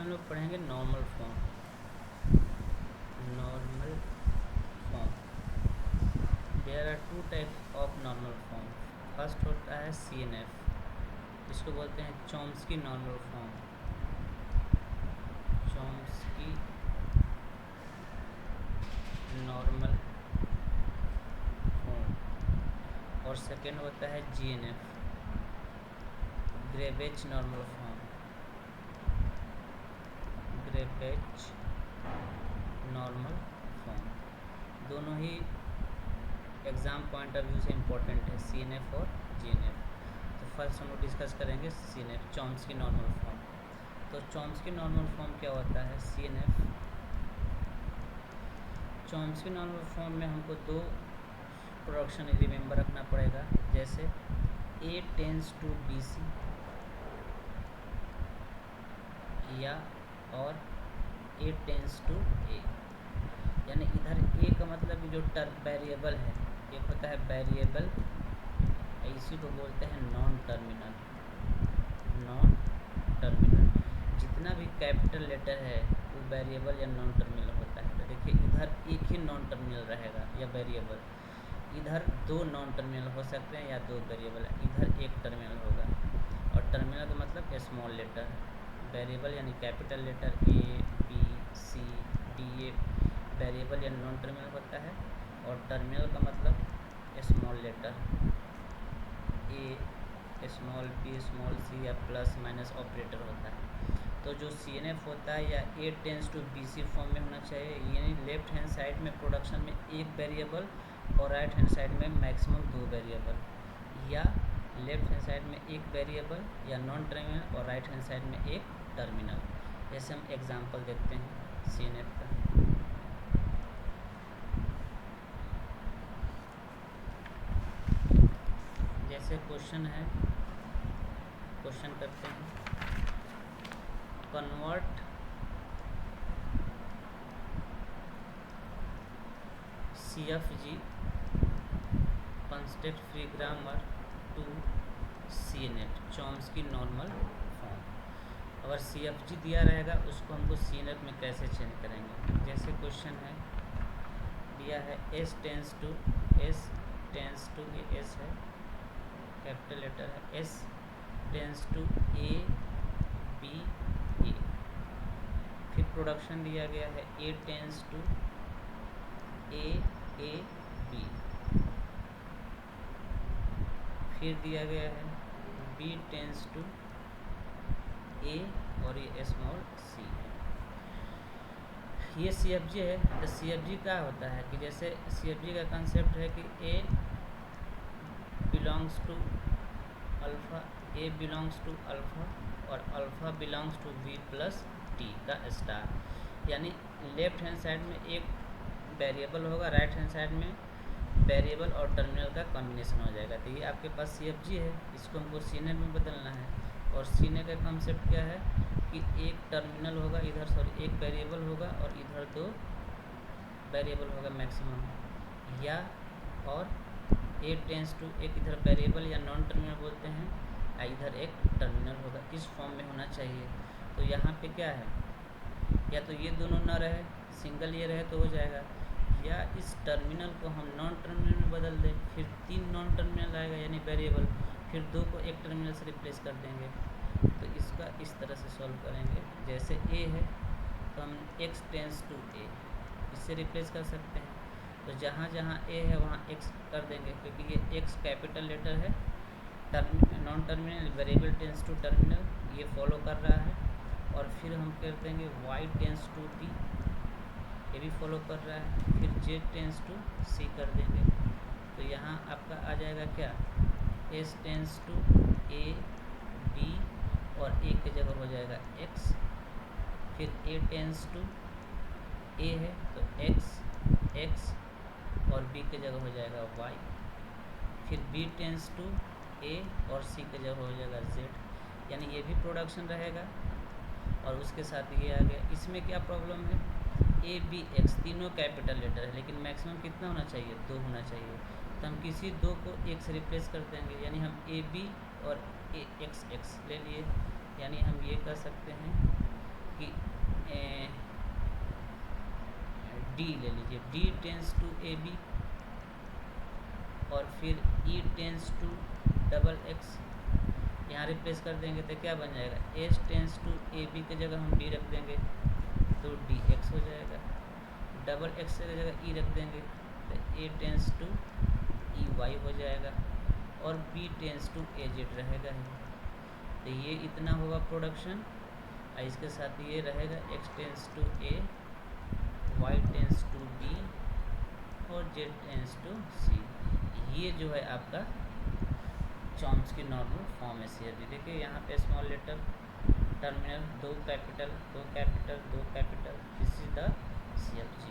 हम लोग पढ़ेंगे normal form. Normal form, there are two types of normal form. First होता है CNF, इसको बोलते हैं Chomsky normal form. Chomsky normal form. और सेकेंड होता है GNF, Greibach normal form. Greibach normal form, दोनों ही एग्ज़ाम पॉइंट ऑफ व्यू से इम्पोर्टेंट है, CNF और GNF। तो फर्स्ट हम लोग डिस्कस करेंगे CNF, चॉम्स्की नॉर्मल फॉर्म। तो चॉम्स्की नॉर्मल फॉर्म क्या होता है? CNF, चॉम्स्की नॉर्मल फॉर्म में हमको दो प्रोडक्शन रिमेंबर रखना पड़ेगा, जैसे A टेंस टू BC या और A टेंस टू A। यानी इधर A का मतलब जो वेरिएबल है, एक होता है वेरिएबल, इसी को बोलते हैं नॉन टर्मिनल। नॉन टर्मिनल, जितना भी कैपिटल लेटर है वो वेरिएबल या नॉन टर्मिनल होता है। तो देखिए इधर एक ही नॉन टर्मिनल रहेगा या वेरिएबल, इधर दो नॉन टर्मिनल हो सकते हैं या दो वेरिएबल, इधर एक टर्मिनल होगा। और टर्मिनल का मतलब स्मॉल लेटर, वेरिएबल यानी capital letter A B C D ये वेरिएबल या नॉन टर्मिनल होता है, और टर्मिनल का मतलब small letter A, small b, small c या प्लस माइनस ऑपरेटर होता है। तो जो CNF होता है या A tends to BC form में होना चाहिए, यानी लेफ्ट हैंड साइड में प्रोडक्शन में एक वेरिएबल और राइट हैंड साइड में मैक्सिमम दो वेरिएबल, या लेफ्ट हैंड साइड में एक वेरिएबल या नॉन टर्मिनल और राइट हैंड साइड में एक टर्मिनल। जैसे हम एग्जांपल देखते हैं CNF का। जैसे क्वेश्चन है, क्वेश्चन करते हैं, convert CFG construct free grammar to CNF, Chomsky normal form. अगर CFG दिया रहेगा उसको हमको CNF में कैसे चेंज करेंगे? जैसे क्वेश्चन है दिया है S टेंस टू ये S है, कैपिटल लेटर है, S tends to A B A। फिर प्रोडक्शन दिया गया है A tends to A A B। फिर दिया गया है B टेंस टू A और ये स्मॉल c है। ये CFG है। तो CFG क्या होता है कि जैसे CFG का कंसेप्ट है कि A belongs to alpha, A belongs to alpha और alpha belongs to B plus T का स्टार। यानी लेफ्ट हैंड साइड में एक वेरिएबल होगा, राइट हैंड साइड में वेरिएबल और टर्मिनल का कॉम्बिनेशन हो जाएगा। तो ये आपके पास CFG है, इसको हमको CNF में बदलना है। और CNF का कंसेप्ट क्या है कि एक टर्मिनल होगा इधर, सॉरी एक वेरिएबल होगा और इधर दो वेरिएबल होगा मैक्सिमम, या और A टेंस टू एक इधर वेरिएबल या नॉन टर्मिनल बोलते हैं, इधर एक टर्मिनल होगा। इस फॉर्म में होना चाहिए। तो यहाँ पे क्या है, या तो ये दोनों ना रहे, सिंगल ये रहे तो हो जाएगा, या इस टर्मिनल को हम नॉन टर्मिनल में बदल दें, फिर तीन नॉन टर्मिनल आएगा यानी वेरिएबल, फिर दो को एक टर्मिनल से रिप्लेस कर देंगे। तो इसका इस तरह से सॉल्व करेंगे। जैसे A है तो हम x टेंस टू A इससे रिप्लेस कर सकते हैं। तो जहाँ जहाँ A है वहाँ x कर देंगे, क्योंकि ये x कैपिटल लेटर है, non terminal variable tends to terminal ये फॉलो कर रहा है। और फिर हम कर देंगे y टेंस टू B, ये भी फॉलो कर रहा है। फिर j टेंस टू C कर देंगे। तो यहाँ आपका आ जाएगा क्या, S tends to A B और A की जगह हो जाएगा x। फिर A टेंस टू A है तो x और B की जगह हो जाएगा y। फिर B टेंस टू A और C की जगह हो जाएगा z। यानी ये भी प्रोडक्शन रहेगा और उसके साथ ये आ गया। इसमें क्या प्रॉब्लम है, A B x तीनों कैपिटल लेटर है, लेकिन मैक्सिमम कितना होना चाहिए, दो होना चाहिए। तो हम किसी दो को एक से रिप्लेस कर देंगे, यानी हम A B और A x ले लिए। यानी हम ये कर सकते हैं कि डी ले लीजिए, D tends to A B, और फिर E tends to double X, यहाँ रिप्लेस कर देंगे तो क्या बन जाएगा, S tends to A B की जगह हम डी रख देंगे तो डी एक्स हो जाएगा, डबल एक्स की जगह ई रख देंगे तो A tends to E Y हो जाएगा, और B tends to A Z रहेगा ही। तो ये इतना होगा प्रोडक्शन, और इसके साथ ये रहेगा X tends to A, Y tends to B, और जेड टेंस टू सी। ये जो है आपका चॉम्स्की नॉर्मल फॉर्म है CFG। देखिए यहाँ पे स्मॉल लेटर टर्मिनल, दो capital, this is the CFG।